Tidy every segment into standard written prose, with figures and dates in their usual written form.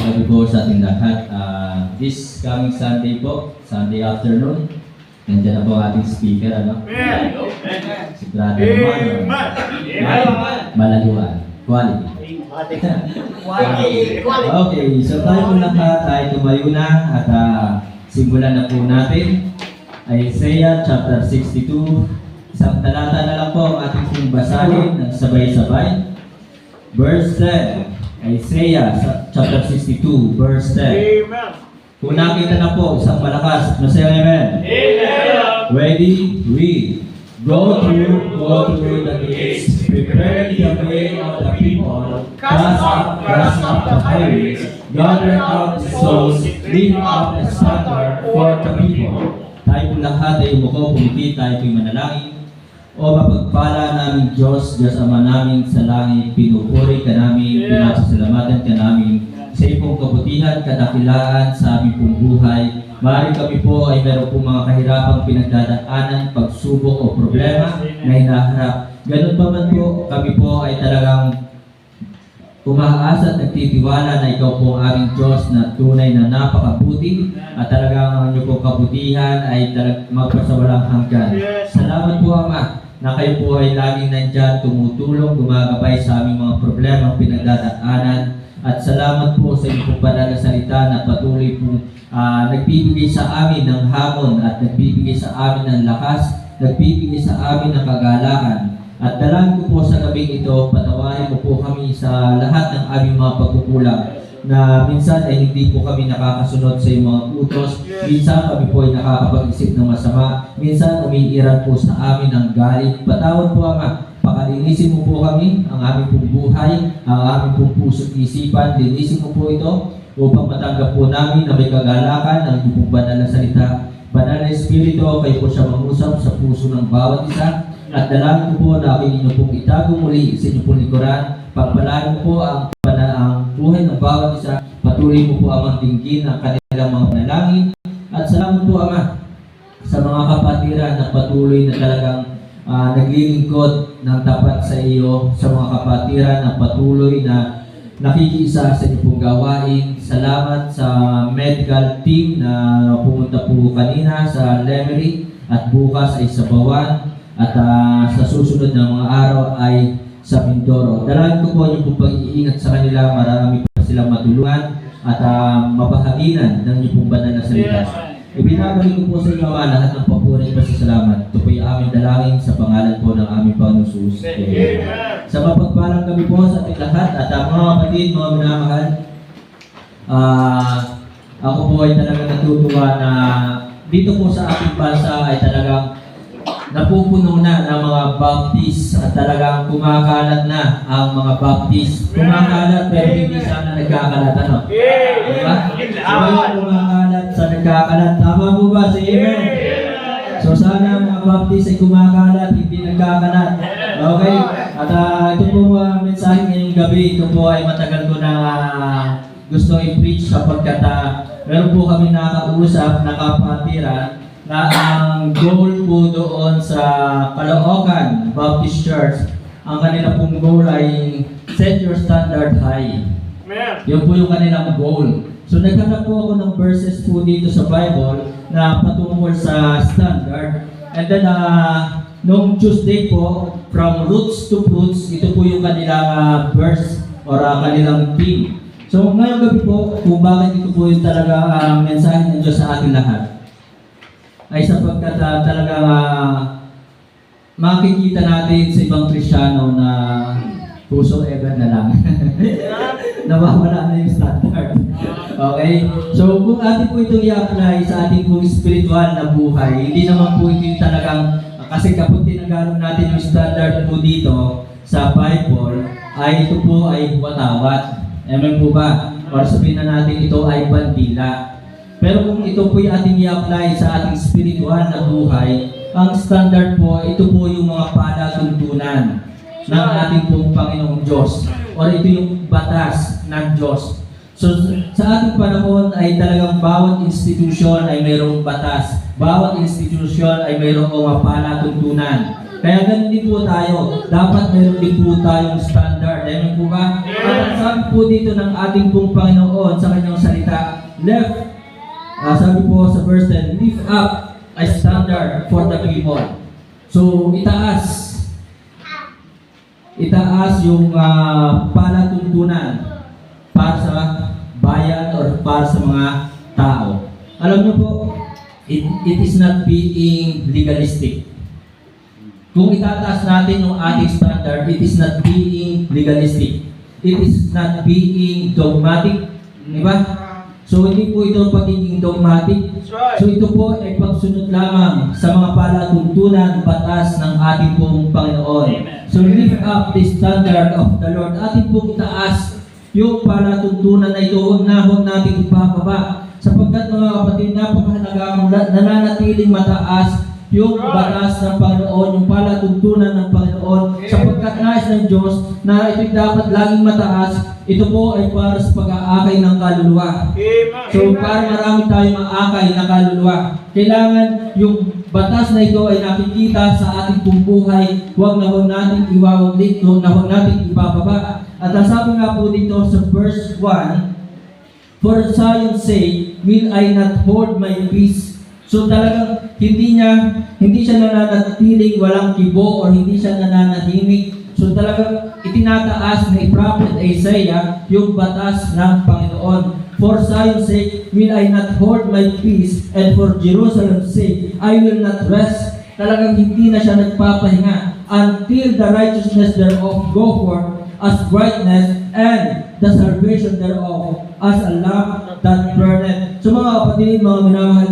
gabi po sa ating lahat. This coming Sunday po, Sunday afternoon, nandiyan na po ang ating speaker, ano? Si Brother Malaluan. Quality. Okay, so tayo po lahat ay tumayo na at simulan na po natin. Isaiah chapter 62. Isang talata na lang po ang ating pong basahin ng sabay-sabay. Verse 10. Isaiah chapter 62, verse 10. Amen. Kung nakita na po, isang malakas. Masaya, amen? Amen. Ready? Read. Go through the gates, prepare the way of the people, cast up the highways, gather out the souls, lift up a standard for the people. Tayo po lahat ay umuko, pumiti, tayo po'y manalangin. O mapagpala namin Diyos, Diyos Ama namin sa langit, pinupuri ka namin, pinasasalamatan ka namin sa iyong kabutihan, kadakilaan sa aming pong buhay. Maaari kami po ay meron pong mga kahirapang pinagdadaanan, pagsubok o problema na hinaharap. Ganun pa man po, kami po ay talagang umaasa at nagtitiwala na ikaw po ang aming Diyos na tunay na napakabuti at talagang ang inyong pong kabutihan ay talagang magpasawalang hanggan. Salamat po Ama na kayo po ay laging nandyan, tumutulong, gumagabay sa aming mga problema pinagdadaanan. At salamat po sa inyong pong banal na salita na patuloy pong nagbibigay sa amin ng hamon at nagbibigay sa amin ng lakas, nagbibigay sa amin ng kagalakan. At dalangin ko po sa gabing ito, patawarin mo po kami sa lahat ng aming mga pagkukulang na minsan ay hindi po kami nakakasunod sa iyong mga utos, minsan kami po ay nakakapag-isip ng masama, minsan umiiran po sa amin ang galit. Patawad po Ama, pakalinisin mo po kami, ang aming pong buhay, ang aming pong puso't isipan, linisin mo po ito upang matanggap po namin na may kagalakan ng iyong pong banal na salita. Banal na Espiritu, kayo po siya mangusap sa puso ng bawat isa at dalangin ko po na aking inyo pong itago muli sa inyong pong likuran. Pagpalaan mo po ang buhay ng bawat isa, patuloy mo po ang dinggin ang kanilang mga panalangin. At salamat po Ama sa mga kapatiran na patuloy na talagang naglilingkod ng tapat sa iyo, sa mga kapatiran na patuloy na nakikiisa sa inyong pong gawain. Salamat sa medical team na pumunta po kanina sa Lemery at bukas ay sa Bawan at sa susunod na mga araw ay sa Mindoro. Dalangin ko po yung pong pag-iingat sa kanila, marami pa silang matulungan at mabahaginan ng inyong pong banal na salita. Ibinabalik ko po sa inyo Ama lahat ng papuri at pasasalamat. Ito po yung aming dalangin sa pangalan po ng aming Panginoon Jesus. Sa mapagpalang kami po sa ating lahat at mga kapatid, mga minamahal, ako po ay talagang natutuwa na dito po sa ating bansa ay talagang napupuno na ng mga Baptist at talagang kumakalat na ang mga Baptist. Kumakalat pero hindi sana nagkakalat, ano? Diba? So, kumakalat sa nagkakalat. Tama po ba? Say amen. So sana mga Baptist ay kumakalat, hindi nagkakalat. Okay? At ito po mensahe ngayong gabi. Ito po ay matagal ko na gusto i-preach sapagkat meron po kami nakausap, nakapatiran na ang goal po doon sa Caloocan Baptist Church, ang kanila pong goal ay set your standard high. Yun po yung kanilang goal. So naghanap po ako ng verses po dito sa Bible na patungkol sa standard. And then noong Tuesday po, from roots to fruits, ito po yung kanilang verse or kanilang theme. So ngayong gabi po, kung bakit ito po yung talaga mensahe ng Diyos sa ating lahat, ay sapagkat talagang makikita natin sa ibang Kristiyano na puso ever na lang. Nawawala na yung standard. Okay? So kung atin po itong i-apply sa ating pong spiritual na buhay, hindi naman po ito yung talagang, kasi kapag tinagalog natin yung standard po dito sa Bible, ay ito po ay watawat. Amen po ba? Or sabihin na natin ito ay bandila. Pero kung ito po yung ating i-apply sa ating spiritual na buhay, ang standard po, ito po yung mga palatuntunan ng ating pong Panginoong Diyos. O ito yung batas ng Diyos. So sa ating panahon ay talagang bawat institusyon ay mayroong batas. Bawat institusyon ay mayroong mga palatuntunan. Kaya ganun din po tayo. Dapat mayroon din po tayong standard. Amen po ba? At ang sabi po dito ng ating pong Panginoon sa kanyang salita, sabi po sa verse 10, lift up a standard for the people. So, itaas yung palatuntunan para sa bayan or para sa mga tao. Alam niyo po, it is not being legalistic. Kung itataas natin yung ating standard, it is not being legalistic. It is not being dogmatic. Di ba? So, hindi po ito pagiging dogmatic. So, ito po ay pagsunod lamang sa mga palatuntunan, batas ng ating pong Panginoon. So, lift up the standard of the Lord. Ating pong itaas yung palatuntunan na ito, huwag natin ibababa. Sapagkat mga kapatid, napakahalaga kung nananatiling mataas yung batas ng Panginoon, yung palatuntunan ng Panginoon, sapagkat nais ng Diyos na ito'y dapat laging mataas. Ito po ay para sa pag-aakay ng kaluluwa. So, para marami tayong maakay na kaluluwa, kailangan yung batas na ito ay nakikita sa ating pong buhay. Huwag natin iwawaglit, huwag natin ibababa. At ang sabi nga po dito sa verse 1, for Zion's sake, will I not hold my peace? So talagang hindi siya nananatiling walang kibo or hindi siya nananahimik. So talagang itinataas ni Prophet Isaiah yung batas ng Panginoon. For Zion's sake, will I not hold my peace, and for Jerusalem's sake, I will not rest. Talagang hindi na siya nagpapahinga until the righteousness thereof go forth as brightness, and the salvation thereof as a lamp that burneth. So mga kapatid, mga minamahal,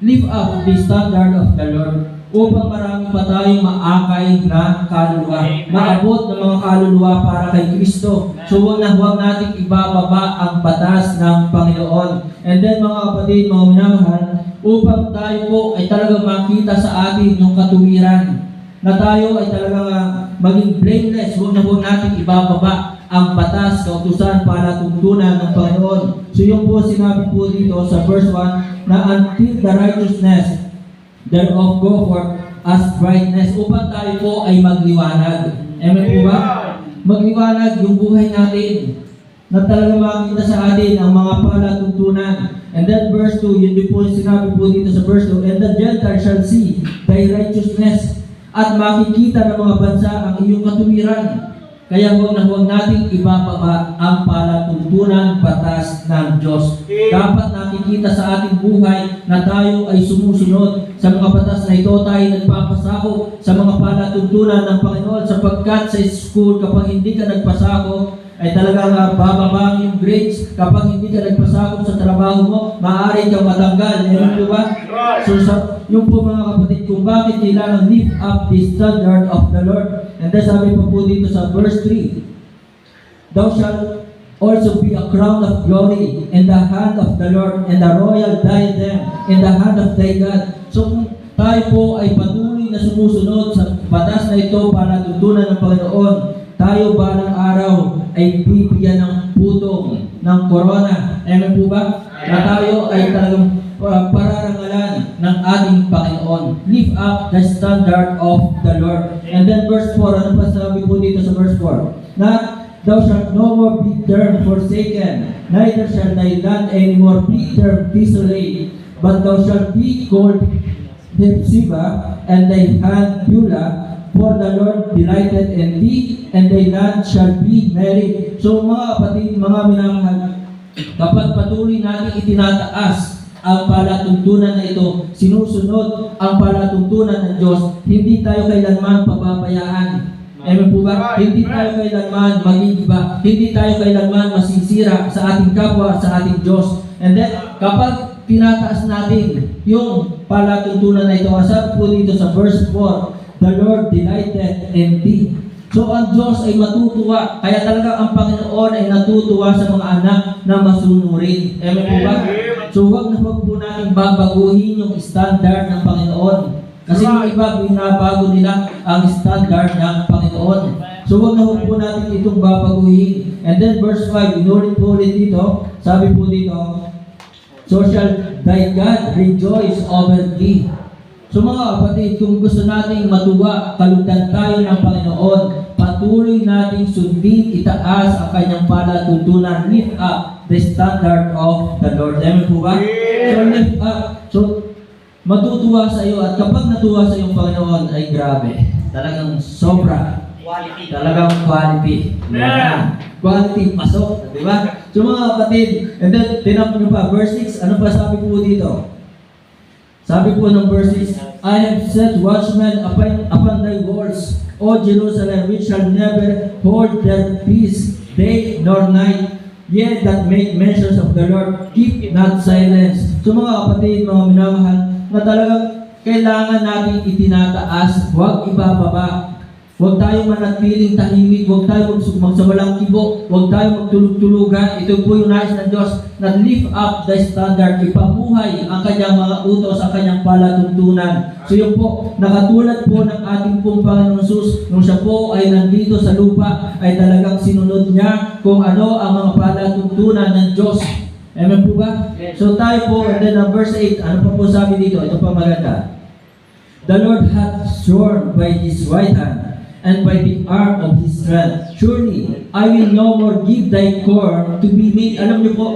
lift up the standard of the Lord upang marami pa tayong maakay na kaluluwa. Maabot ng mga kaluluwa para kay Kristo. So huwag natin ibababa ang batas ng Panginoon. And then mga kapatid, mga minamahal, upang tayo po ay talagang makita sa atin yung katuwiran, na tayo ay talagang maging blameless, huwag natin ibababa ang batas, kautusan, palatuntunan ng Panginoon. So yung po sinabi po dito sa verse 1, na until the righteousness thereof go forth as brightness, upang tayo po ay magliwanag. Amen po ba? Magliwanag yung buhay natin, na talagang makikita sa atin ang mga palatuntunan. And then verse 2, yun din po sinabi po dito sa verse 2, and the Gentiles shall see thy righteousness, at makikita ng mga bansa ang iyong katuwiran. Kaya huwag nating ibababa ang palatuntunan, batas ng Diyos. Dapat nakikita sa ating buhay na tayo ay sumusunod sa mga batas na ito. Tayo nagpapasako sa mga palatuntunan ng Panginoon, sapagkat sa school, kapag hindi ka nagpasako, ay talagang bababa yung grades. Kapag hindi ka nagpasakop sa trabaho mo, maaari kang matanggal. Meron po ba? So, yung po mga kapatid, kung bakit kailangan lift up the standard of the Lord. And then sabi po dito sa verse 3, thou shalt also be a crown of glory in the hand of the Lord, and a royal diadem in the hand of thy God. So, kung tayo po ay patuloy na sumusunod sa batas na ito para tutunan ng Panginoon, tayo balang araw ay bibigyan ng putong ng korona. Amen po ba? Na tayo ay talagang pararangalan ng ating Panginoon. Lift up the standard of the Lord. And then verse 4, ano pa sabi po dito sa verse 4? Na thou shalt no more be termed forsaken, neither shall thy land anymore be termed desolate, but thou shalt be called Hephzibah, and thy hand Beulah, for the Lord delighted in thee, and thy land shall be merry. So mga kapatid, mga minamahal, kapag patuloy natin itinataas ang palatuntunan na ito, sinusunod ang palatuntunan ng Diyos, hindi tayo kailanman pababayaan. Amen po ba? Hindi tayo kailanman magigiba, hindi tayo kailanman masisira sa ating kapwa, sa ating Diyos. And then, kapag tinataas natin yung palatuntunan na ito, asap po dito sa verse 4, the Lord delighted in thee. So ang Diyos ay matutuwa. Kaya talaga ang Panginoon ay natutuwa sa mga anak na masunurin. Amen po ba? So huwag po natin babaguhin yung standard ng Panginoon. Kasi yung iba, binabago nila ang standard ng Panginoon. So huwag po natin itong babaguhin. And then verse 5, inulit po ulit dito, sabi po dito, so shall thy God rejoice over thee. So mga kapatid, kung gusto nating matuwa, kalugdan tayo ng Panginoon, patuloy nating sundin, itaas ang kanyang palatuntunan, lift up the standard of the Lord. Amen po ba? So lift up. So matutuwa sa iyo, at kapag natuwa sa iyong Panginoon ay grabe. Talagang sobra. Talagang quality. Yeah. Quality, pasok. Di ba? So mga kapatid, and then tinapon nyo pa, verse 6, ano pa sabi po dito? Sabi po ng verse 6, I have set watchmen upon thy walls, O Jerusalem, which shall never hold their peace, day nor night. Yet that make mentions of the Lord, keep not silence. So mga kapatid, mga minamahal, na talagang kailangan natin itinataas, huwag ibababa. Huwag tayong manatiling tahimik, huwag tayong magsawalang kibo, huwag tayong magtulog-tulugan. Ito po yung nais ng Diyos na lift up the standard, ipabuhay ang kanyang mga utos, ang kanyang palatuntunan. So yun po, nakatulad po ng ating pong Panginoon Jesus, nung siya po ay nandito sa lupa, ay talagang sinunod niya kung ano ang mga palatuntunan ng Diyos. Amen po ba? So tayo po, and then verse 8, ano pa po sabi dito? Ito pa maganda. The Lord hath sworn by His right hand, and by the arm of His strength. Surely, I will no more give thy corn to be meat. Alam niyo po,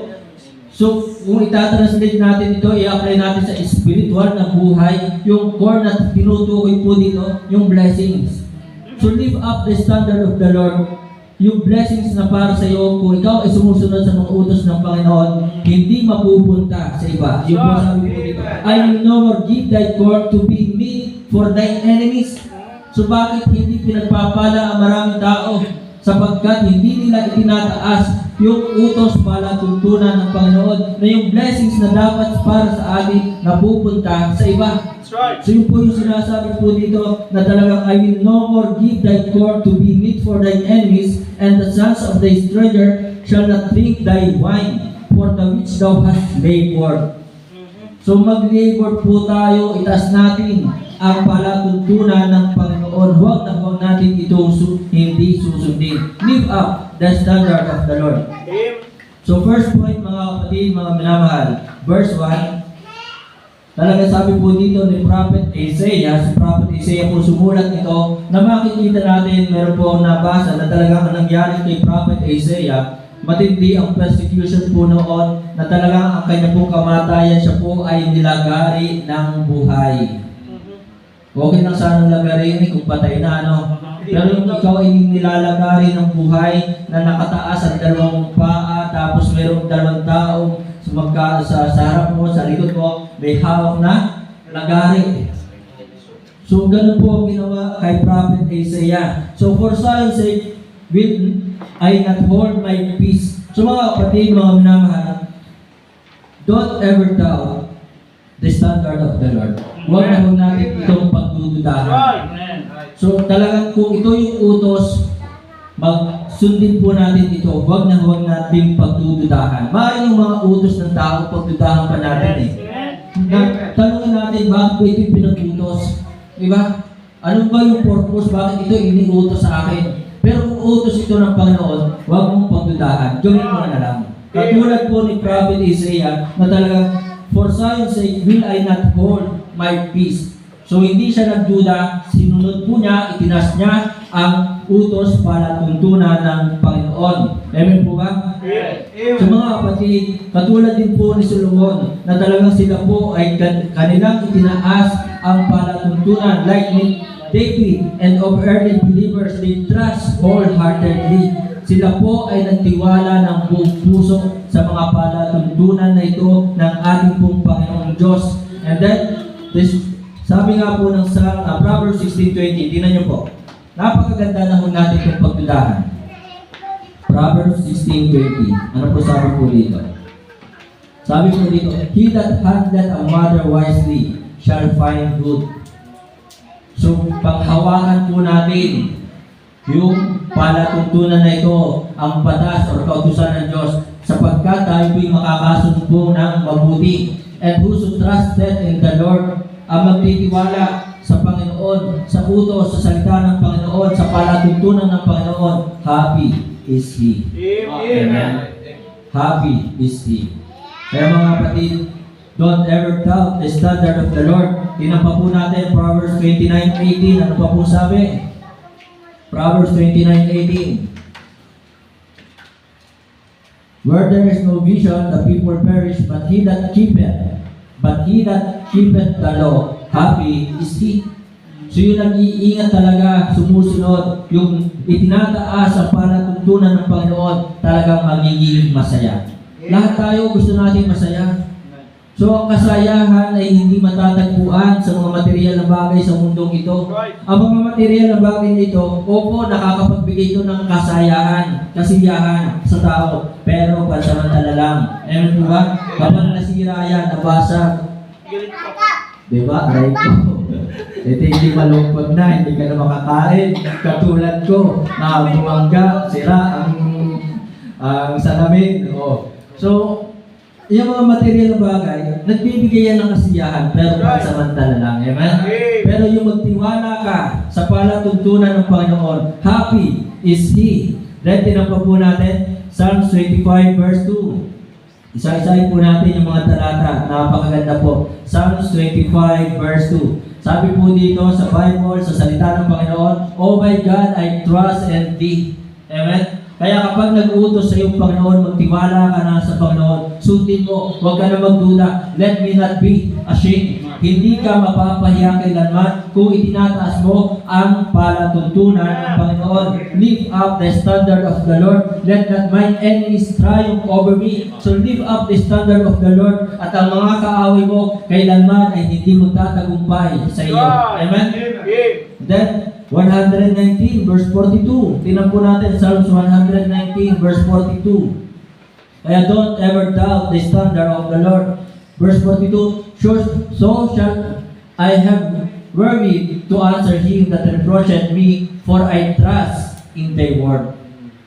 so kung itatranslate natin ito, i-apply natin sa spiritual na buhay, yung corn na tinutukoy po dito, yung blessings. So lift up the standard of the Lord. Yung blessings na para sa iyo, kung ikaw ay sumusunod sa mga utos ng Panginoon, hindi mapupunta sa iba. Yung po sabi po dito, I will no more give thy corn to be meat for thy enemies. So bakit hindi pinagpapala ang maraming tao? Sapagkat hindi nila itinataas yung utos palatuntunan ng Panginoon na yung blessings na dapat para sa atin napupunta sa iba. So yun po yung sinasabi po dito na talagang I will no more give thy corn to be meat for thy enemies, and the sons of thy stranger shall not drink thy wine, for the which thou hast labored. So mag-labor po tayo, itaas natin ang palatuntunan ng Panginoon. Huwag na huwag natin itong hindi susundin. Lift up the standard of the Lord. So first point mga kapatid, mga minamahal, verse 1, talaga sabi po dito ni Prophet Isaiah, si Prophet Isaiah po sumulat nito, na makikita natin, meron po nabasa na talagang nangyari kay Prophet Isaiah, matindi ang persecution po noon, na talagang ang kanya pong kamatayan, siya po ay nilagari ng buhay. Okay lang sanang lagarin kung patay na, ano? Pero yung ikaw ay nilalagari ng buhay na nakataas ang dalawang paa, tapos mayroong dalawang tao sa harap mo, sa likod mo, may hawak na lagari. So ganun po ang ginawa kay Prophet Isaiah. So for Zion's sake, will I not hold my peace. So mga kapatid, mga minamahal, don't ever doubt the standard of the Lord. Huwag na huwag natin itong pagdududahan. So talagang kung ito yung utos, magsundin po natin ito. Huwag na huwag natin pagdududahan. Maaaring yung mga utos ng tao, pagdudahan pa natin eh. Tanungin natin, bakit ba ito yung pinag-utos? Diba? Ano ba yung purpose? Bakit ito iniutos sa akin? Pero kung utos ito ng Panginoon, huwag mong pagdudahan. Gawin mo na lang. Katulad po ni Prophet Isaiah na talagang, for Zion's sake, will I not hold my peace. So hindi siya nagduda, sinunod po niya, itinas niya ang utos para tuntunan ng Panginoon. Amen po ba? So mga kapatid, katulad din po ni Solomon, na talagang sila po ay kanilang itinaas ang palatuntunan, like ni David and of early believers, they trust wholeheartedly. Sila po ay nagtiwala ng buong puso sa mga palatuntunan na ito ng ating pong Panginoong Diyos. And then, sabi nga po ng Proverbs 16:20, tingnan niyo po. Napakaganda na ho natin itong pagdudahan. Proverbs 16:20. Ano po sabi po dito? Sabi po dito, he that handleth a mother wisely shall find good. So, paghawakan po natin yung palatuntunan na ito, ang batas o kautusan ng Diyos, sapagkat tayo po'y makakasumpong ng mabuti. And whoso trusted in the Lord, ang magtitiwala sa Panginoon, sa utos, sa salita ng Panginoon, sa palatuntunan ng Panginoon, happy is he. Amen. Happy is he. Kaya mga kapatid, Don't ever doubt the standard of the Lord. Tingnan pa po natin, Proverbs 29:18. Ano pa po sabi? Proverbs 29:18. Where there is no vision, the people perish, but he that keepeth the law, happy is he. So yung nag-iingat talaga, sumusunod, yung itinataas ang palatuntunan ng Panginoon, talagang magiging masaya. Lahat tayo gusto natin masaya. So ang kasayahan ay hindi matatagpuan sa mga material na bagay sa mundong ito. Ang mga material na bagay nito, opo, nakakapagbigay ito ng kasiyahan sa tao, pero pansamantala lang. Amen po ba? Kapag nasira yan, nabasag. Diba? Aray ko. Ito hindi malungkot na, hindi ka na makakain. Katulad ko, nakabumangga, sira ang salamin. So, yung mga material na bagay, nagbibigay yan ng kasiyahan, pero pansamantala lang. Amen? Pero yung magtiwala ka sa palatuntunan ng Panginoon, happy is He. Then, tinampa po natin, Psalms 25 verse 2. Isa-isahin po natin yung mga talata. Napakaganda po. Psalms 25 verse 2. Sabi po dito sa Bible, sa salita ng Panginoon, "Oh my God, I trust in Thee." Amen? Kaya kapag nag-uutos sa iyong Panginoon, magtiwala ka na sa Panginoon, sundin mo, huwag ka na magduda. Let me not be ashamed. Hindi ka mapapahiya kailanman kung itinataas mo ang palatuntunan ng Panginoon. Lift up the standard of the Lord. Let not mine enemies triumph over me. So lift up the standard of the Lord, at ang mga kaaway mo kailanman ay hindi mo tatagumpay sa iyo. Amen? Then, 119 verse 42. Tingnan po natin Psalms 119 verse 42. Kaya don't ever doubt the standard of the Lord. Verse 42, so shall I have wherewith to answer him that reproacheth me, for I trust in thy word.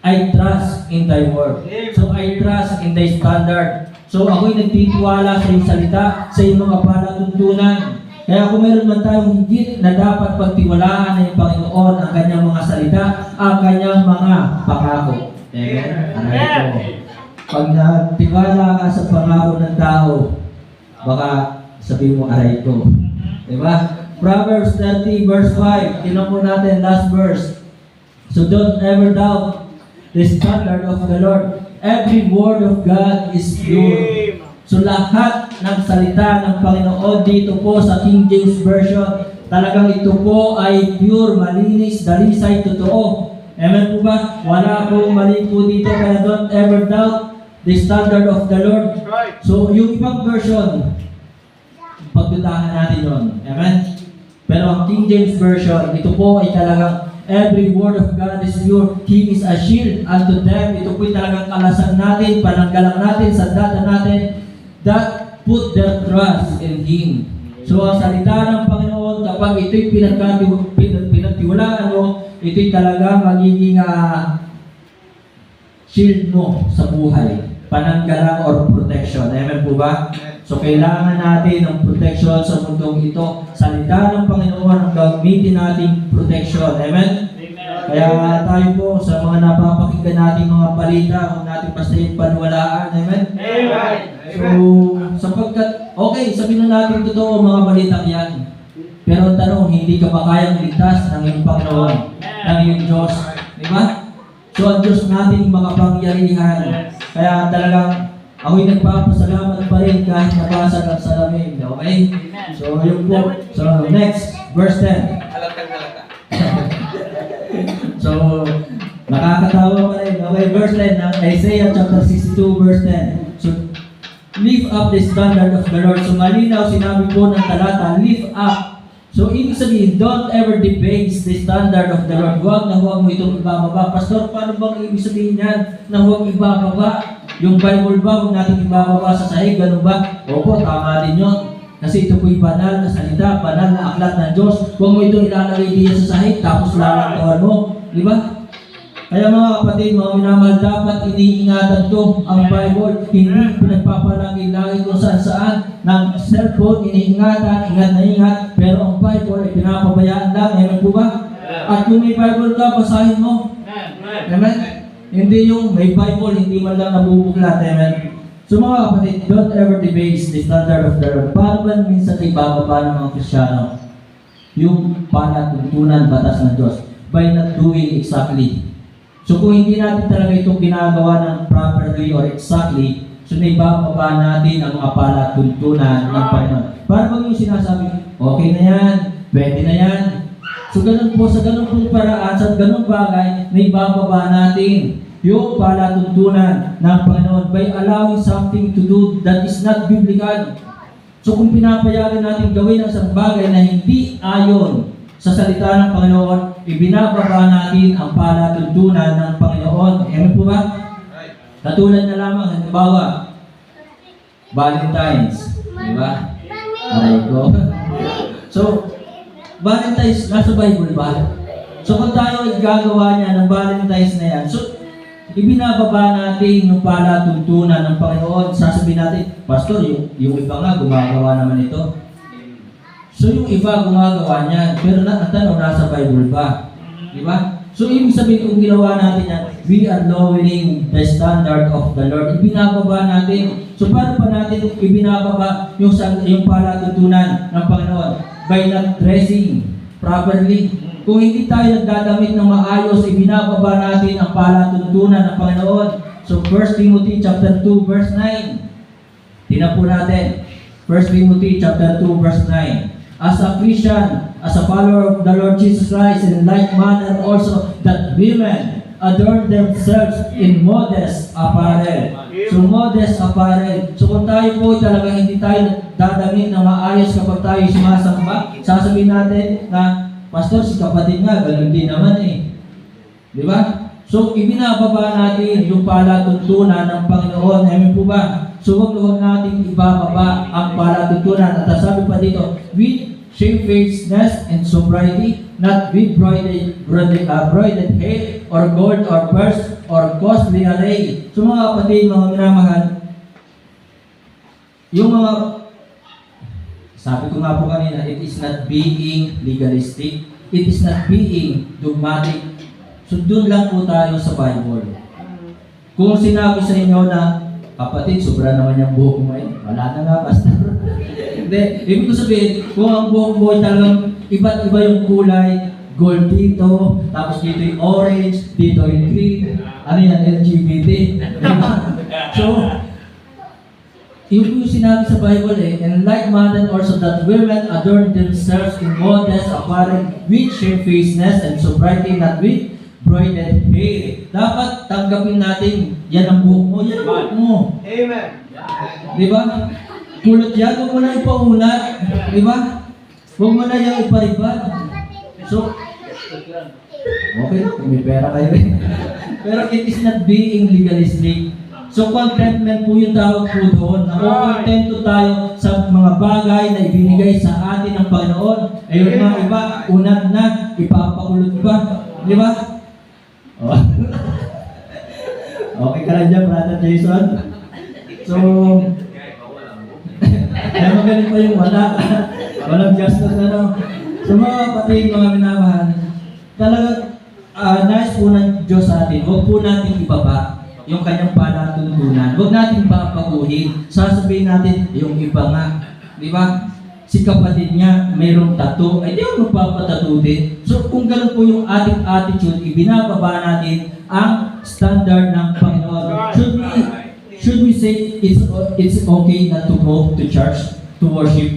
I trust in thy word. So I trust in thy standard. So ako'y nagtitiwala sa iyong salita, sa iyong mga palatuntunan. Kaya kung meron man tayong higit na dapat pagtiwalaan ng Panginoon, ang kanyang mga salita, ang kanyang mga pangako. Amen? Aray ko. Pag nagtiwala ka sa pangako ng tao, baka sabihin mo, aray ko. Diba? Proverbs 30 verse 5. Tingnan po natin last verse. So don't ever doubt the standard of the Lord. Every word of God is pure. So lahat ng salita ng Panginoon dito po sa King James Version, talagang ito po ay pure, malinis, dalisay, totoo. Amen po ba? Wala pong mali po dito, kaya don't ever doubt the standard of the Lord. So yung ibang version, pagdudahan natin yun. Amen? Pero ang King James Version, ito po ay talagang every word of God is pure. He is a shield unto them. Ito po ay talagang kalasan natin, pananggalang natin, sandata natin, that put their trust in Him. So ang salita ng Panginoon, kapag ito'y pinagtiwalaan mo, ito'y talaga magiging shield mo sa buhay. Pananggalang or protection. Amen po ba? So kailangan natin ng protection sa mundong ito. Salita ng Panginoon ang gamitin nating protection. Amen? Kaya tayo po sa mga napapakinggan nating mga balita, huwag natin basta yung paniwalaan. Amen? Amen. So, sapagkat, okay, sabihin na natin totoo mga balitang yan. Pero ang tanong, hindi ka ba kayang ligtas ng iyong Panginoon, ng iyong Diyos? Di ba? So, ang Diyos natin makapangyarihan. Kaya talagang, ako'y nagpapasalamat pa rin kahit nabasag ang salamin. Okay? So, yun po. So, next, verse 10. Halatang-halata. So, nakakatawa pa rin. Okay, verse 10 ng Isaiah chapter 62, verse 10. So, lift up the standard of the Lord. So, malinaw, sinabi po ng talata, lift up. So, ibig sabihin, don't ever debase the standard of the Lord. Huwag na huwag mo itong ibababa. Pastor, paano bang ibig sabihin yan na huwag ibababa? Yung Bible ba, huwag natin ibababa sa sahig, ganun ba? Opo, tama din yun. Kasi ito po'y banal na salita, banal na aklat ng Diyos. Huwag mo itong ilalagay diyan sa sahig, tapos lalantawan mo. Di ba? Kaya mga kapatid, mga minamahal, dapat iniingatan to ang Bible. Hindi pinagpapalagi-lagi kung saan-saan. Ng cellphone, iniingatan, ingat na ingat. Pero ang Bible ay pinapabayaan lang. Amen po ba? At kung may Bible ka, basahin mo. Amen? Hindi yung may Bible, hindi man lang nabubuklat. Amen? So mga kapatid, don't ever debase the standard of the Lord. Paano ba minsan ibababa ng mga Kristyano yung panatuntunan batas ng Diyos by not doing exactly? So kung hindi natin talaga itong ginagawa ng properly or exactly, so naibababa natin ang mga palatuntunan ng Panginoon. Para bang yung sinasabi, okay na yan, pwede na yan. So ganun po, sa ganun pong paraan, sa ganun bagay, naibababa natin yung palatuntunan ng Panginoon by allowing something to do that is not biblical. So kung pinapayagan natin gawin ang isang bagay na hindi ayon sa salita ng Panginoon, ibinababa natin ang palatuntunan ng Panginoon. Amen po ba? Katulad na lamang, halimbawa, Valentine's. Di ba? Aray ko. So, Valentine's, nasa Bible ba? So kung tayo gagawa niya ng Valentine's na yan, so ibinababa natin yung palatuntunan ng Panginoon. Sasabihin natin, Pastor, yung iba nga gumagawa naman ito. So yung iba gumagawa niyan, pero ang tanong, nasa Bible ba? Di ba? So ibig sabihin, kung ginawa natin yan, we are lowering the standard of the Lord. Ibinababa natin. So paano pa natin ibinababa yung palatuntunan ng Panginoon? By not dressing properly. Kung hindi tayo nagdadamit ng maayos, ibinababa natin ang palatuntunan ng Panginoon. So 1 Timothy chapter 2 verse 9. Tingnan po natin. 1 Timothy chapter 2 verse 9. As a Christian, as a follower of the Lord Jesus Christ, in like manner also that women adorn themselves in modest apparel. So modest apparel. So kung tayo po talaga hindi tayo dadamit ng maayos kapag tayo sumasamba, sasabihin natin na, Pastor, si kapatid nga, ganun din naman eh. Di ba? So, ibinababa natin yung palatuntunan ng Panginoon. Amen po ba? So, huwag natin ibababa ang palatuntunan. At sabi pa dito, with shamefacedness and sobriety, not with broidered hair, or gold, or purse, or costly array. So, mga kapatid, mga minamahal, yung mga sabi ko nga po kanina, it is not being legalistic. It is not being dogmatic. So doon lang po tayo sa Bible. Kung sinabi sa inyo na, kapatid, sobra naman yung buhok mo eh. Wala na nga, Pastor. Hindi. Ibig ko sabihin, kung ang buhok mo ay talagang iba't iba yung kulay, gold dito, tapos dito yung orange, dito yung green, ano yan, LGBT. So, yung sinabi sa Bible eh, and like manner also that women adorn themselves in modest apparel with shamefacedness and sobriety, not with broidered hair. Dapat tanggapin natin, yan ang buhok mo, yan ang buhok mo. Amen. Di ba? Kulot yan, huwag mo na ipaunat. Di ba? Huwag mo na yung iparibad. So, okay, kung may pera kayo eh. Pero it is not being legalistic. So contentment po yung tawag po doon. Kontento tayo sa mga bagay na ibinigay sa atin ng Panginoon. Ayun mga iba, unat na, ipapakulot pa. Di ba? Oh. Okay ka lang dyan, Brother Jason? So, kaya magaling pa yung wala. Walang gastos ano. So mga kapatid, mga minamahal, talagang nice po ng Diyos sa atin. Huwag po natin ibaba yung kanyang palatuntunan. Huwag natin babaguhin. Sasabihin natin, yung iba nga. Di ba? Si kapatid niya, mayroong tattoo. Ay, di ako magpapatattoo din. So, kung ganun po yung ating attitude, ibinababa natin ang standard ng Panginoon. Should we say it's okay not to go to church to worship?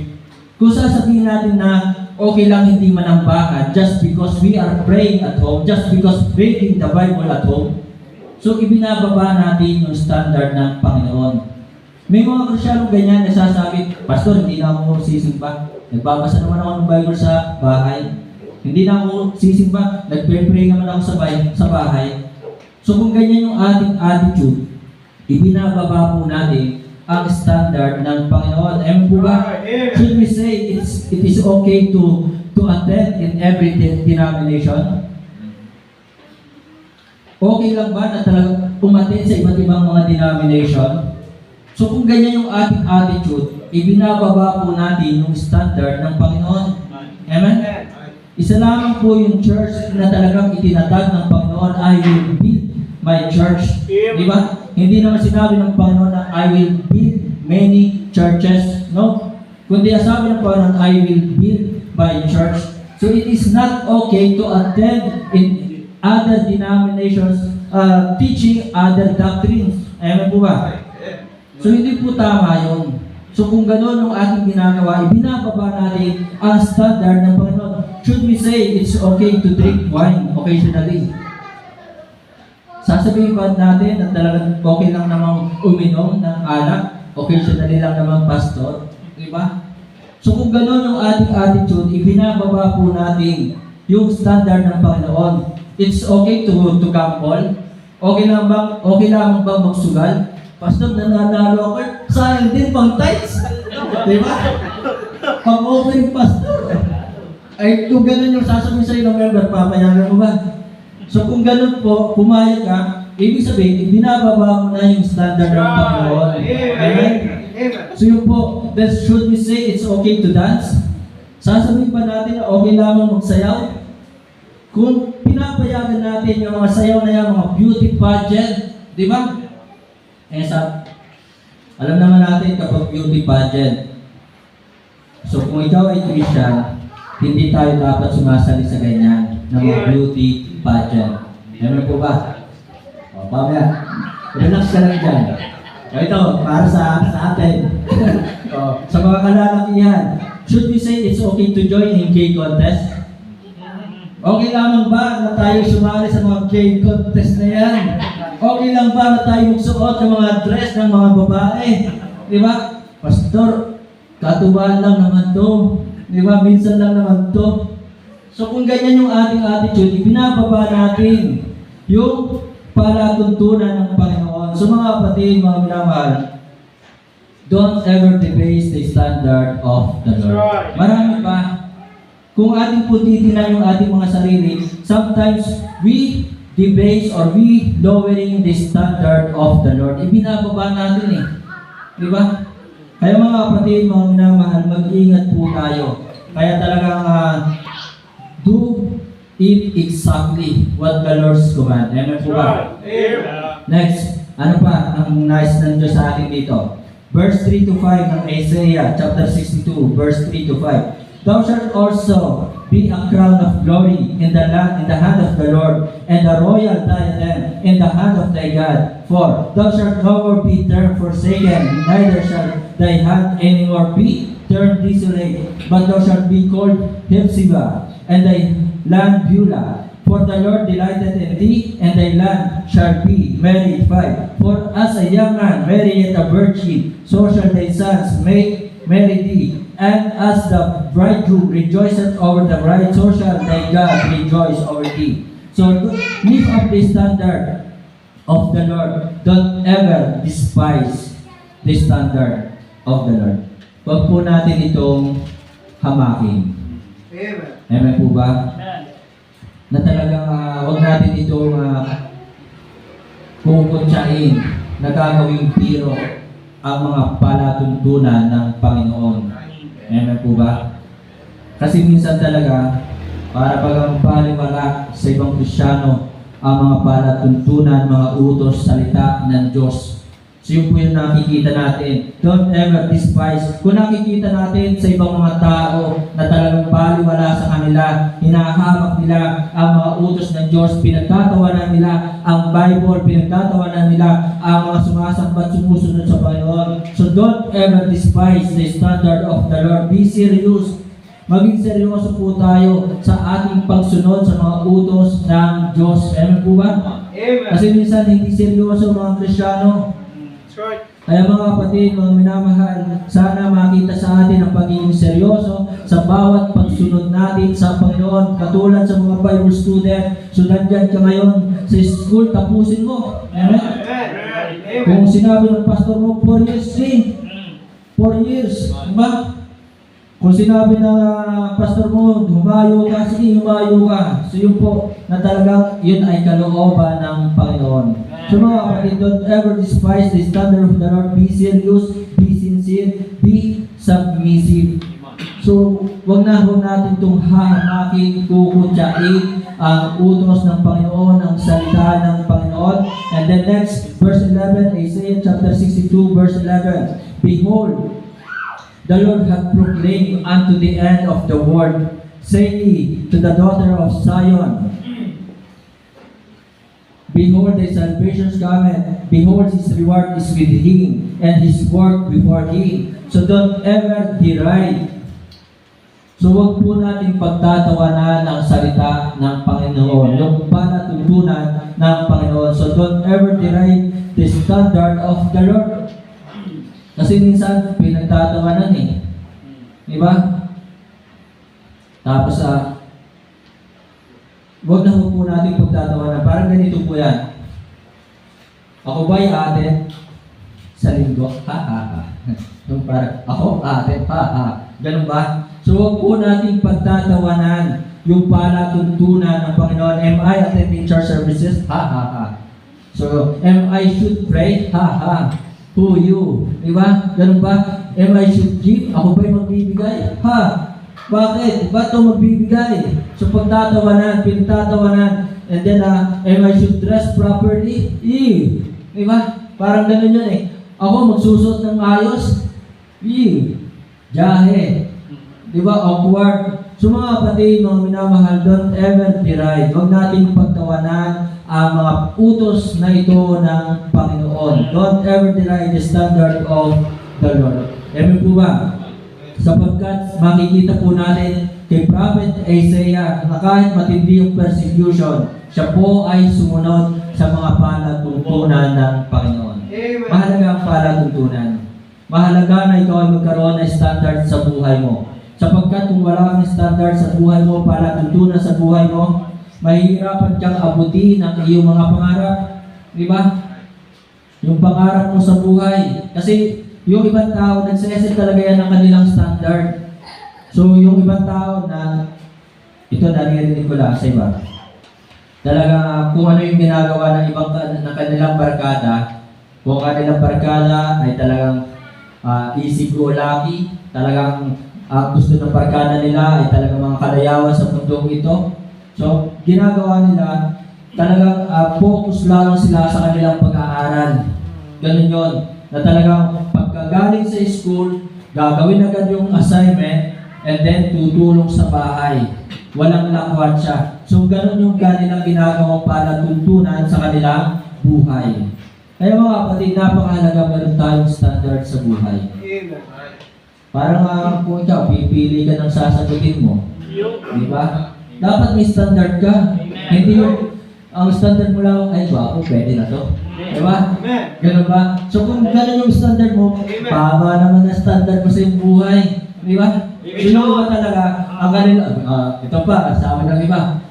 Kung sasabihin natin na okay lang hindi manambakan just because we are praying at home, just because reading the Bible at home, so, ibinababa natin yung standard ng Panginoon. May mga Kristyano ganyan na sasabi, Pastor, hindi na ako sisimba. Nagbabasa naman ako ng Bible sa bahay. Hindi na ako sisimba. Nagpre-pray naman ako sa bahay. So, kung ganyan yung ating attitude, ibinababa po natin ang standard ng Panginoon. Amen po ba? Should we say it is okay to attend in every denomination? Okay lang ba na talagang umatin sa iba't ibang mga denomination? So kung ganyan yung ating attitude, ibinababa po natin yung standard ng Panginoon. Amen? Isa lamang po yung church na talagang itinatag ng Panginoon, I will build my church. Di ba? Hindi naman sinabi ng Panginoon na I will build many churches. No? Kundi sabi ng Panginoon, I will build my church. So it is not okay to attend in other denominations teaching other doctrines. Ayan po ba? So hindi po tama yun. So kung gano'n ang ating ginagawa, ibinababa natin ang standard ng Panginoon. Should we say it's okay to drink wine occasionally? Sasabihin ba natin na talagang okay lang namang uminom ng alak? Occasionally lang namang pastor? Diba? So kung gano'n yung ating attitude, ibinababa po natin yung standard ng Panginoon. It's okay to gamble? Okay lang bang magsugal? Pastor, nananalo ako. Sayang din pang tithes. Diba? Pang-offering pastor. Ay, kung ganun yung sasabihin sa'yo ng member, papayagan mo ba? So kung ganun po, pumayag ka, ibig sabihin, binababa mo na yung standard ng Panginoon. Amen? So yun po, then should we say it's okay to dance? Sasabihin pa natin na okay lamang magsayaw? Kung pinapayagan natin yung mga sayaw na yan, mga beauty pageant, di ba? Alam naman natin kapag beauty pageant. So kung ikaw ay Christian, hindi tayo dapat sumasali sa ganyan ng mga beauty pageant. Amen po ba? O, pamaya, relax ka lang dyan. O ito, para sa atin. O, sa mga kalalakihan, should we say it's okay to join in gay contest? Okay lamang ba na tayo sumali sa mga gay contest na yan? Okay lang ba na tayo magsuot ng mga dress ng mga babae? Di ba? Pastor, katuwaan lang naman to. Di ba? Minsan lang naman to. So kung ganyan yung ating attitude, ibinababa natin yung palatuntunan ng Panginoon. So mga kapatid, mga minamahal, don't ever debase the standard of the Lord. Marami pa. Kung ating po titinan yung ating mga sarili, sometimes we debase or we lowering the standard of the Lord. Ibinababa natin eh. Di ba? Kaya mga kapatid, mga minamahal, mag-ingat po tayo. Kaya talagang do it exactly what the Lord's command. Amen po ba? Next, ano pa ang nice ng Diyos sa atin dito? Verse 3 to 5 ng Isaiah chapter 62, verse 3 to 5. Thou shalt also be a crown of glory in the hand of the Lord, and a royal diadem in the hand of thy God. For thou shalt no more be turned forsaken, neither shall thy hand any more be turned desolate, but thou shalt be called Hephzibah, and thy land Beulah. For the Lord delighted in thee, and thy land shall be married 5. For as a young man marrieth a virgin, so shall thy sons marry thee. And as the bridegroom rejoiceth over the bride, so shall thy God rejoice over thee. So lift up the standard of the Lord. Don't ever despise the standard of the Lord. Huwag po natin itong hamakin. Amen po ba? Na talagang huwag natin itong pupuntsain na gagawing biro ang mga palatuntunan ng Panginoon. Amen po ba? Kasi minsan talaga, para pag baliwala sa ibang Kristyano ang mga palatuntunan, mga utos, salita ng Diyos. So yun po yung nakikita natin. Don't ever despise. Kung nakikita natin sa ibang mga tao na talagang baliwala sa kanila, hinahamak nila ang mga utos ng Diyos, pinagtatawanan nila ang Bible, pinagtatawanan nila ang mga sumasambat, sumusunod sa Panginoon. So don't ever despise the standard of the Lord. Be serious. Maging seryoso po tayo sa ating pagsunod sa mga utos ng Diyos. Amen po ba? Amen. Kasi minsan hindi seryoso mga Kristyano. Kaya mga kapatid, mga minamahal, sana makita sa atin ang pagiging seryoso sa bawat pagsunod natin sa Panginoon. Katulad sa mga Bible student, so nandyan ka ngayon sa school, tapusin mo. Amen? Kung sinabi ng pastor mo, 4 years din. 4 years. Diba? Kung sinabi ng pastor mo, humayo ka, sige, humayo ka. So yun po, na talagang yun ay kalooban ng Panginoon. So mga kapatid, don't ever despise the standard of the Lord. Be serious, be sincere, be submissive. So, wag na ho natin itong hahamakin, kukutyain ang utos ng Panginoon, ang salita ng Panginoon. And then next, verse 11, Isaiah chapter 62, verse 11. Behold, the Lord hath proclaimed unto the end of the world, say ye to the daughter of Zion, behold, thy salvation cometh, behold, his reward is with him, and his work before him. So don't ever deride. So huwag po natin pagtatawanan ang salita ng Panginoon, yung palatuntunan ng Panginoon. So don't ever deride the standard of the Lord. Kasi minsan, pinagtatawanan eh. Diba? Tapos, huwag na po natin pagtatawanan. Parang ganito po yan. Ako ba'y ate sa linggo? Ha. Yung parang, ako ate, ha. Ganun ba? So, huwag po natin pagtatawanan yung palatuntunan ng Panginoon. Am I attending church services? Ha. So, am I should pray? Ha. Who you? Diba? Ganun ba? Am I should give? Ako ba'y magbibigay? Ha? Bakit? Ba't ito magbibigay? So, pagtatawanan, pinagtatawanan, and then, am I should dress properly? Diba? Parang ganun yan eh. Ako magsusot ng ayos? Jahe. Diba? Awkward. So mga kapatid, mga minamahal, don't ever deride. Huwag natin pagtawanan ang mga utos na ito ng Panginoon. Don't ever deride the standard of the Lord. Amen po ba? Sapagkat makikita po natin kay Prophet Isaiah na kahit matindi yung persecution, siya po ay sumunod sa mga palatuntunan ng Panginoon. Mahalaga ang palatuntunan. Mahalaga na ikaw ay magkaroon ng standard sa buhay mo. Sapagkat kung wala kang standard sa buhay mo, palatuntunan sa buhay mo, mahihirapan kang abutin ang iyong mga pangarap. Di ba? Yung pangarap mo sa buhay. Kasi yung ibang tao, nagseset talaga yan ng kanilang standard. So yung ibang tao na, ito naririnig ko lang sa iba, talaga kung ano yung ginagawa ng ibang ng kanilang barkada, kung kanilang barkada ay talagang easy go lucky, talagang gusto ng barkada nila ay talagang mga kalayawan sa mundong ito. So, ginagawa nila, talagang focus lang sila sa kanilang pag-aaral. Ganun yun. Na talagang pagkagaling sa school, gagawin agad yung assignment, and then tutulong sa bahay. Walang lakwat siya. So, ganun yung kanilang ginagawang palatuntunan sa kanilang buhay. Kaya mga kapatid, napakahalaga meron tayong standard sa buhay. Parang kung ikaw, pipili ka ng sasagutin mo. Di ba? Dapat may standard ka. Hindi yung, ang standard mo lang, ay ba ako, pwede na to. Di ba? Ganun ba? So kung ganun yung standard mo, paba naman na standard mo sa iyong buhay. Di ba? So yung iba talaga, ang ganun, ito pa, sabi ng iba,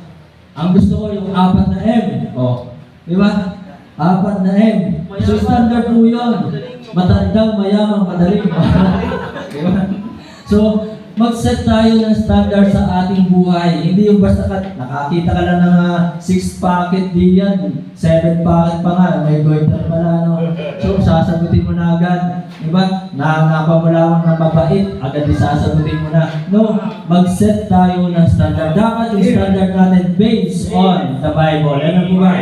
ang gusto ko yung 4 na M. Di ba? 4 na M. So standard mo yun. Matandang, mayamang, madaling. Diba? So, mag-set tayo ng standard sa ating buhay. Hindi yung basta nakakita ka lang ng 6 packet, di yan. 7 packet pa nga, may goiter pala, no? So, sasagutin mo na agad. Diba? Nangangapa mo lang ng mabait, agad di sasagutin mo na. No, mag-set tayo ng standard. Dapat yung standard natin based on the Bible. Ano po ba?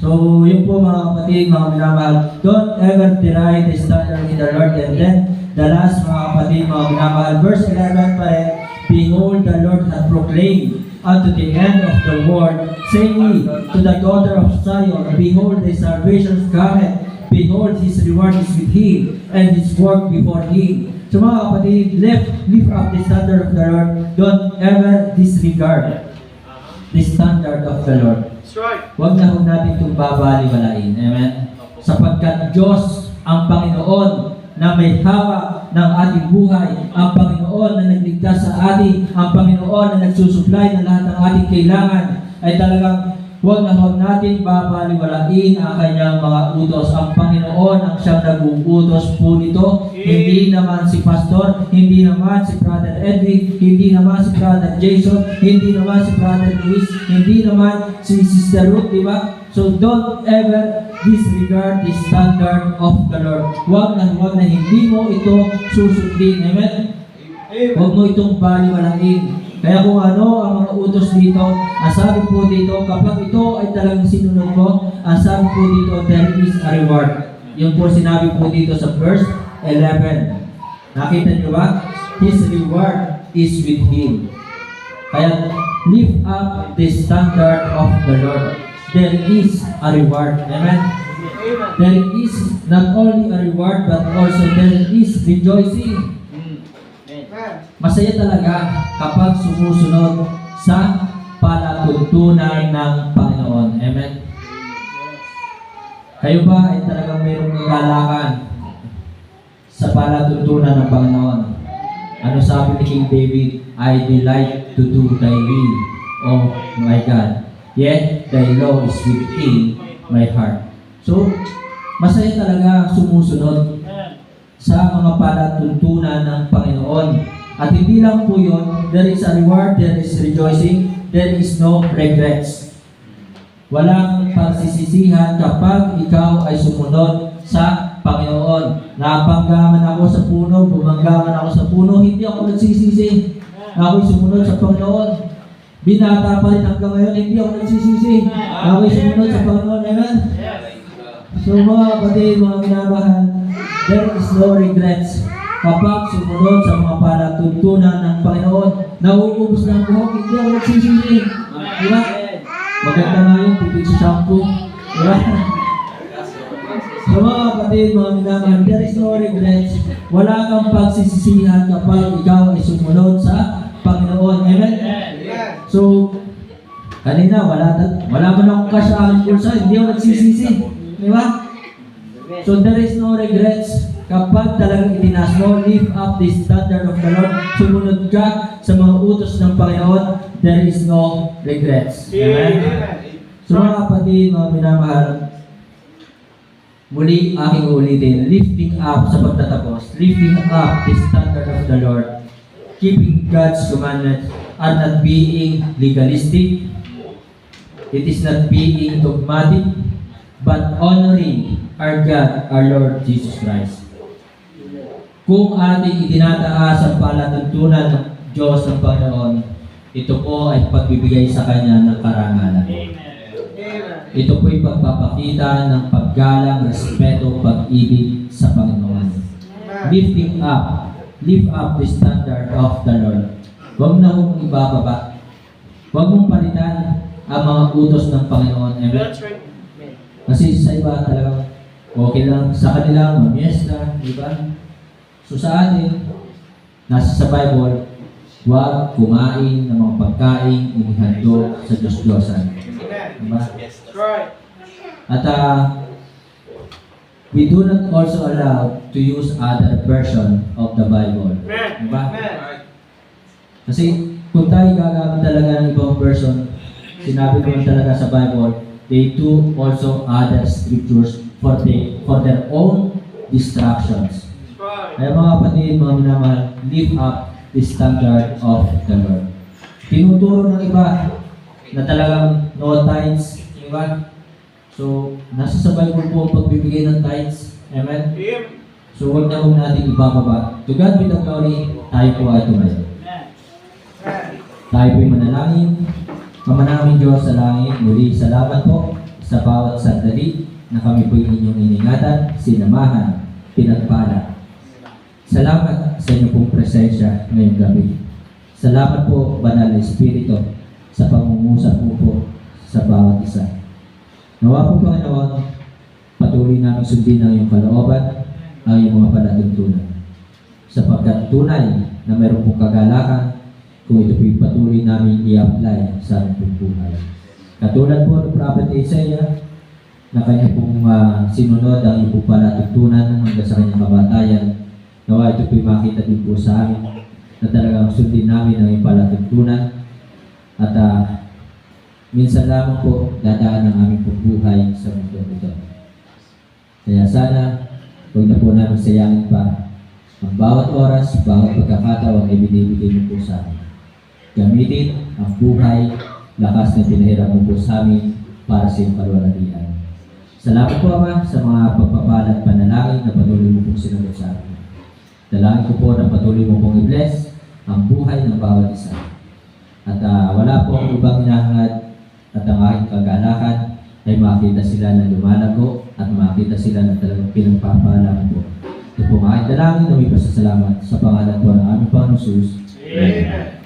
So, yun po mga kapatid, mga minamahal. Don't ever deny the standard in the Lord. And then, the last mga kapatid, mga minamahal, verse 11 pa rin, behold, the Lord hath proclaimed unto the end of the world, say ye to the daughter of Zion, behold, thy salvation cometh, behold, his reward is with him, and his work before him. So mga kapatid, lift up the standard of the Lord. Don't ever disregard the standard of the Lord. That's right. Huwag na huwag natin itong babaliwalain. Amen? Sapagkat Diyos ang Panginoon na may hawak ng ating buhay, ang Panginoon na nagligtas sa atin, ang Panginoon na nagsusupply ng lahat ng ating kailangan, ay talagang huwag na huwag natin babaliwalain ang kanyang mga utos. Ang Panginoon ang siyang nag-uutos po nito. Hindi naman si Pastor, hindi naman si Brother Edwin, hindi naman si Brother Jason, hindi naman si Brother Luis, hindi naman si Sister Ruth, di ba? So don't ever disregard the standard of the Lord. Huwag na hindi mo ito susundin. Amen? Huwag mo itong baliwalain. Kaya kung ano ang mga utos dito, ang sabi po dito, kapag ito ay talagang sinunod mo, ang sabi po dito, there is a reward. Yun po sinabi po dito sa verse 11. Nakita niyo ba? His reward is with him. Kaya lift up the standard of the Lord. There is a reward. Amen? There is not only a reward, but also there is rejoicing. Masaya talaga kapag sumusunod sa palatuntunan ng Panginoon. Amen? Kayo ba ay talagang mayroong kagalakan sa palatuntunan ng Panginoon? Ano sabi ni King David? I delight to do thy will, oh my God. Yet thy law is within my heart. So, masaya talaga sumusunod sa mga palatuntunan ng Panginoon. At hindi lang po yun, there is a reward, there is rejoicing, there is no regrets. Walang pagsisisihan kapag ikaw ay sumunod sa Panginoon. Napanggaman ako sa puno, bumanggaman ako sa puno, hindi ako nagsisisi. Ako'y sumunod sa Panginoon. Binata pa rin hanggang ngayon, hindi ako nagsisisi. Ako'y sumunod sa Panginoon. Amen? So mga kapatid, mga minamahal, there is no regrets. Kapag sumunod sa mga palatuntunan ng Panginoon, nauubos ng buhok, hindi ako nagsisisi. Diba? Maganda nga yung pipig sa shampoo. Diba? So mga kapatid, mga minamahal, there is no regrets. Wala kang pagsisisihan kapag ikaw ay sumunod sa Panginoon. Amen? So, kanina, wala man akong cash sa aking pulsa, hindi ako nagsisisi. Diba? So there is no regrets. Kapag talagang itinaas mo, lift up the standard of the Lord, sumunod ka sa mga utos ng Panginoon, there is no regrets. Amen? So mga kapatid, mga minamahal, muli aking ulitin, lifting up sa pagtatapos, lifting up the standard of the Lord, keeping God's commandments, are not being legalistic, it is not being dogmatic, but honoring our God, our Lord Jesus Christ. Kung ating itinataas ang palatuntunan ng Diyos ng Panginoon, ito po ay pagbibigay sa Kanya ng karangalan. Ito po ay pagpapakita ng paggalang, respeto, pag-ibig sa Panginoon. Lifting up, lift up the standard of the Lord. Huwag na mong ibababa. Huwag mong palitan ang mga utos ng Panginoon. Amen? Kasi sa iba talagang okay lang sa kanila, mamiesta, di ba? So sa atin, nasa sa Bible, huwag kumain ng mga pagkain inihandog sa Diyos-Diyosan. Diba? At we do not also allow to use other version of the Bible. Diba? Kasi kung tayo gagamit talaga ng ibang version, sinabi ko talaga sa Bible, they do also other scriptures for their own distractions. Kaya mga kapatid, mga minamahal, lift up the standard of the Lord. Tinuturo ng iba na talagang no tithes, diba? So, nasa sa Bible po ang pagbibigay ng tithes. Amen? So, huwag natin ibababa. To God be the glory, tayo po ay tumayo. Tayo po ay manalangin. Ama namin Diyos sa langit, muli salamat po sa bawat sandali na kami po inyong iningatan, sinamahan, pinagpala. Salamat sa inyong pong presensya ngayong gabi. Salamat po, Banal na Espiritu, sa pangungusap po sa bawat isa. Nawa po, Panginoon, patuloy namin sundin ang iyong kalooban, ang iyong mga palatuntunan. Sapagkat tunay na mayroon pong kagalakan kung ito po'y patuloy namin i-apply sa aming buhay. Katulad po ng Prophet Isaiah, na kanya pong sinunod ang iyong palatuntunan hanggang sa kanyang kamatayan. Nawa ito po'y makita din po sa amin na talagang sundin namin ang ipalatuntunan at minsan lamang po dadaan ang aming buhay sa mundo ito. Kaya sana huwag na po namin sayangin pa ang bawat oras, bawat pagkakataon ay binibigay mo po sa amin. Gamitin ang buhay, lakas na pinahiram mo po sa amin para sa iyong kalwalhatian. Salamat po, Ama, sa mga pagpapala at panalangin na patuloy mo pong sinunod sa amin. Dalangin ko po na patuloy mo pong i-bless ang buhay ng bawat isa. At wala po ang ibang hinahangad at ang aking kagalakan ay makita sila na lumalago at makita sila na talagang pinagpapalaan po. Ito po ang aking dalangin na may pasasalamat sa pangalan po ng aming Panginoon Jesus. Amen.